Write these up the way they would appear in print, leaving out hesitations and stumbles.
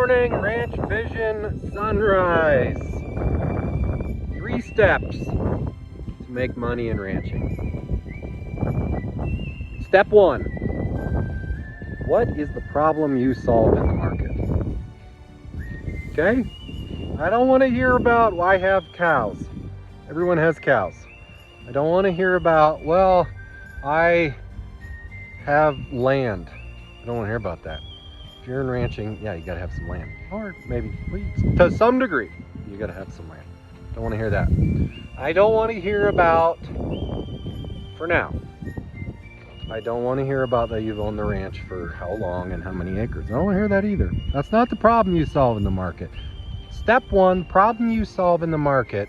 morning, Ranch Vision Sunrise. 3 steps to make money in ranching. Step 1. What is the problem you solve in the market? Okay? I don't want to hear about, well, I have cows. Everyone has cows. I don't want to hear about, well, I have land. I don't want to hear about that. If you're in ranching, yeah, you got to have some land. Or maybe, to some degree, you got to have some land. Don't want to hear that. I don't want to hear about, for now, I don't want to hear about that you've owned the ranch for how long and how many acres. I don't want to hear that either. That's not the problem you solve in the market. Step 1, problem you solve in the market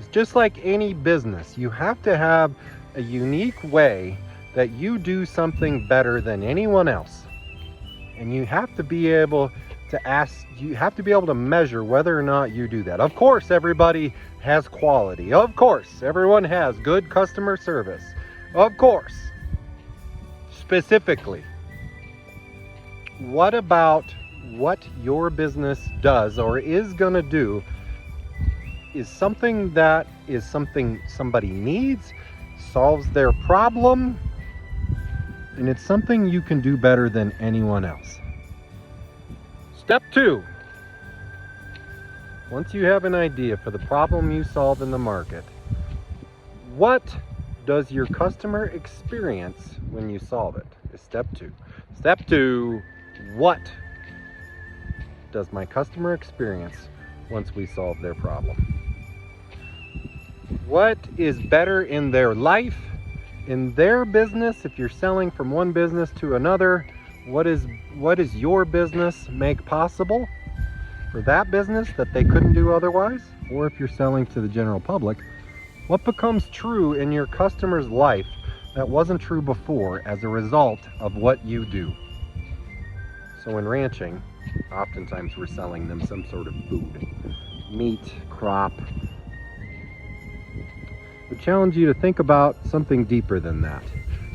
is just like any business. You have to have a unique way that you do something better than anyone else. And you have to be able to measure whether or not you do that. Of course, everybody has quality. Of course, everyone has good customer service. Of course. Specifically, what about what your business does or is going to do is something somebody needs, solves their problem, and it's something you can do better than anyone else. Step 2. Once you have an idea for the problem you solve in the market, what does your customer experience when you solve it? Is step 2. Step 2, what does my customer experience once we solve their problem? What is better in their life, in their business? If you're selling from one business to another, what does your business make possible for that business that they couldn't do otherwise? Or if you're selling to the general public, what becomes true in your customer's life that wasn't true before as a result of what you do? So in ranching, oftentimes we're selling them some sort of food, meat, crop. I challenge you to think about something deeper than that.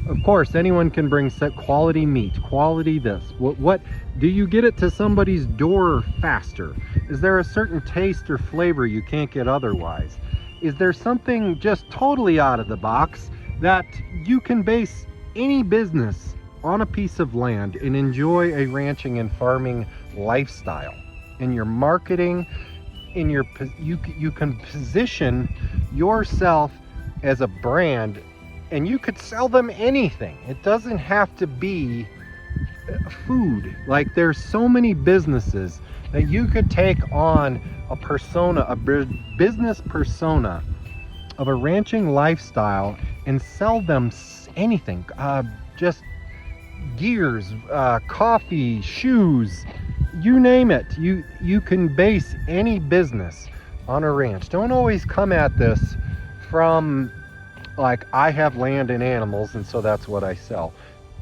Of course, anyone can bring quality meat, quality this. What do you get it to somebody's door faster? Is there a certain taste or flavor you can't get otherwise? Is there something just totally out of the box that you can base any business on a piece of land and enjoy a ranching and farming lifestyle? In your marketing, you can position yourself as a brand, and you could sell them anything. It doesn't have to be food. Like, there's so many businesses that you could take on a persona, a business persona of a ranching lifestyle and sell them anything. Just gears, coffee, shoes, you name it. You can base any business on a ranch. Don't always come at this from like, I have land and animals and so that's what I sell.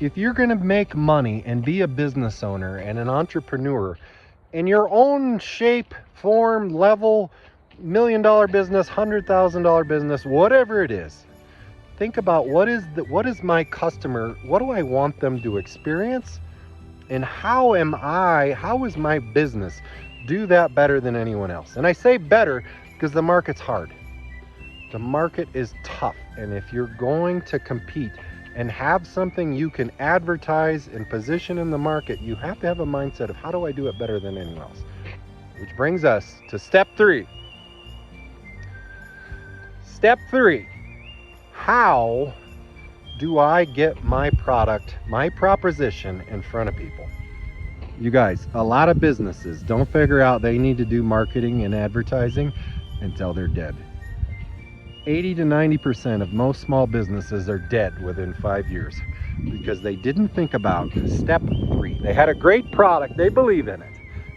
If you're going to make money and be a business owner and an entrepreneur in your own shape, form, level, $1 million business, $100,000 business, whatever it is, think about what is my customer, what do I want them to experience, and how is my business do that better than anyone else? And I say better because the market's hard. The market is tough, and if you're going to compete and have something you can advertise and position in the market, you have to have a mindset of, how do I do it better than anyone else? Which brings us to step 3. Step 3, how do I get my product, my proposition in front of people? You guys, a lot of businesses don't figure out they need to do marketing and advertising until they're dead. 80 to 90% of most small businesses are dead within 5 years because they didn't think about step 3. They had a great product, they believe in it,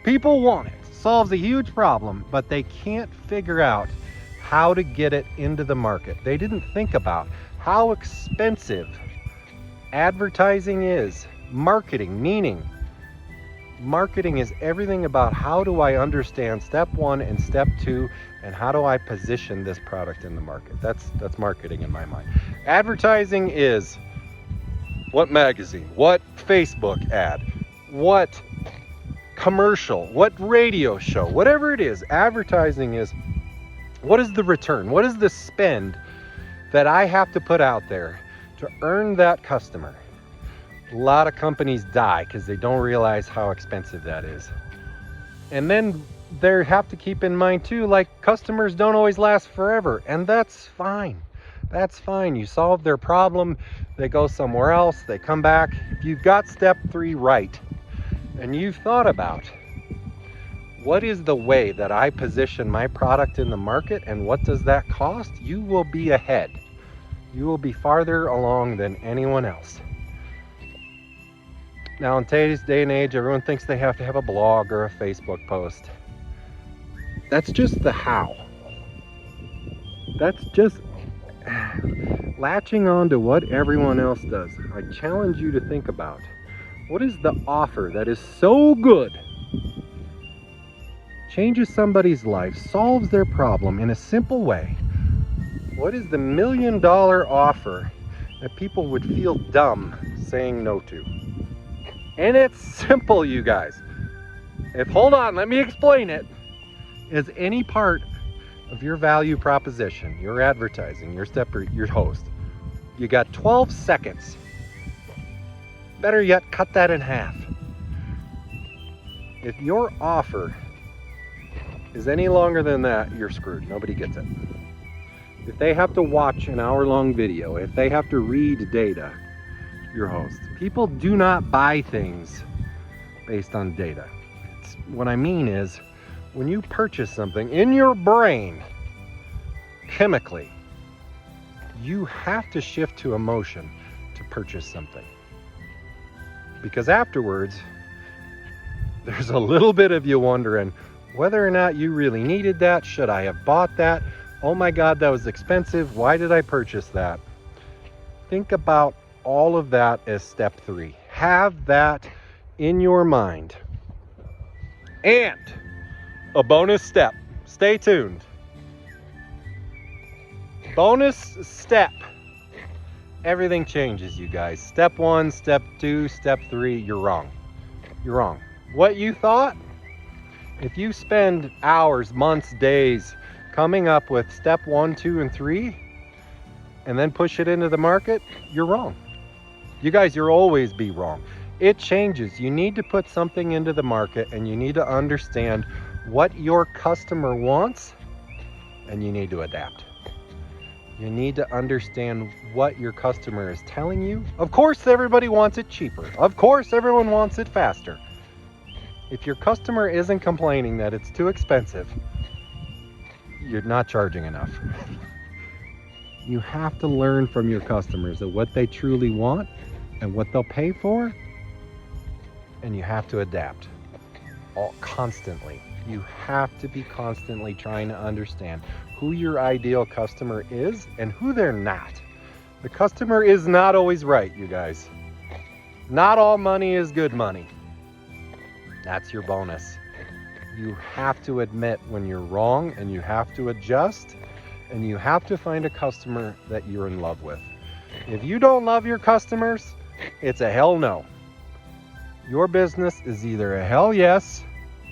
people want it, solves a huge problem, but they can't figure out how to get it into the market. They didn't think about how expensive advertising is, marketing, meaning marketing is everything about how do I understand step 1 and step 2, and how do I position this product in the market. That's marketing in my mind. Advertising is what magazine, what Facebook ad, what commercial, what radio show, whatever it is, advertising is, what is the return? What is the spend that I have to put out there to earn that customer? A lot of companies die because they don't realize how expensive that is. And then they have to keep in mind too, like, customers don't always last forever, and that's fine. That's fine. You solve their problem, they go somewhere else, they come back. If you've got step 3 right, and you've thought about what is the way that I position my product in the market and what does that cost, you will be ahead. You will be farther along than anyone else. Now, in today's day and age, everyone thinks they have to have a blog or a Facebook post. That's just the how. That's just latching on to what everyone else does. I challenge you to think about, what is the offer that is so good, changes somebody's life, solves their problem in a simple way? What is the $1 million offer that people would feel dumb saying no to? And it's simple, you guys. Hold on, let me explain it. Is any part of your value proposition, your advertising, your host, you got 12 seconds. Better yet, cut that in half. If your offer is any longer than that, you're screwed. Nobody gets it. If they have to watch an hour-long video, if they have to read data, your host. People do not buy things based on data. What I mean is, when you purchase something in your brain, chemically, you have to shift to emotion to purchase something. Because afterwards, there's a little bit of you wondering whether or not you really needed that. Should I have bought that? Oh my God, that was expensive. Why did I purchase that? Think about all of that as step 3. Have that in your mind. And a bonus step. Stay tuned. Bonus step. Everything changes, you guys. Step 1, step 2, step 3, you're wrong. You're wrong. What you thought, if you spend hours, months, days coming up with step 1, 2, and 3, and then push it into the market, you're wrong. You guys, you'll always be wrong. It changes. You need to put something into the market, and you need to understand what your customer wants, and you need to adapt. You need to understand what your customer is telling you. Of course, everybody wants it cheaper. Of course, everyone wants it faster. If your customer isn't complaining that it's too expensive, you're not charging enough. You have to learn from your customers of what they truly want and what they'll pay for, and you have to adapt constantly. You have to be constantly trying to understand who your ideal customer is and who they're not. The customer is not always right, you guys. Not all money is good money. That's your bonus. You have to admit when you're wrong, and you have to adjust, and you have to find a customer that you're in love with. If you don't love your customers, it's a hell no. Your business is either a hell yes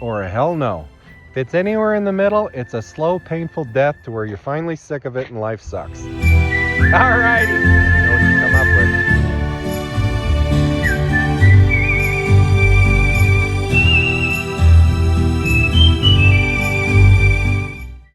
or a hell no. If it's anywhere in the middle, it's a slow, painful death to where you're finally sick of it and life sucks. All righty.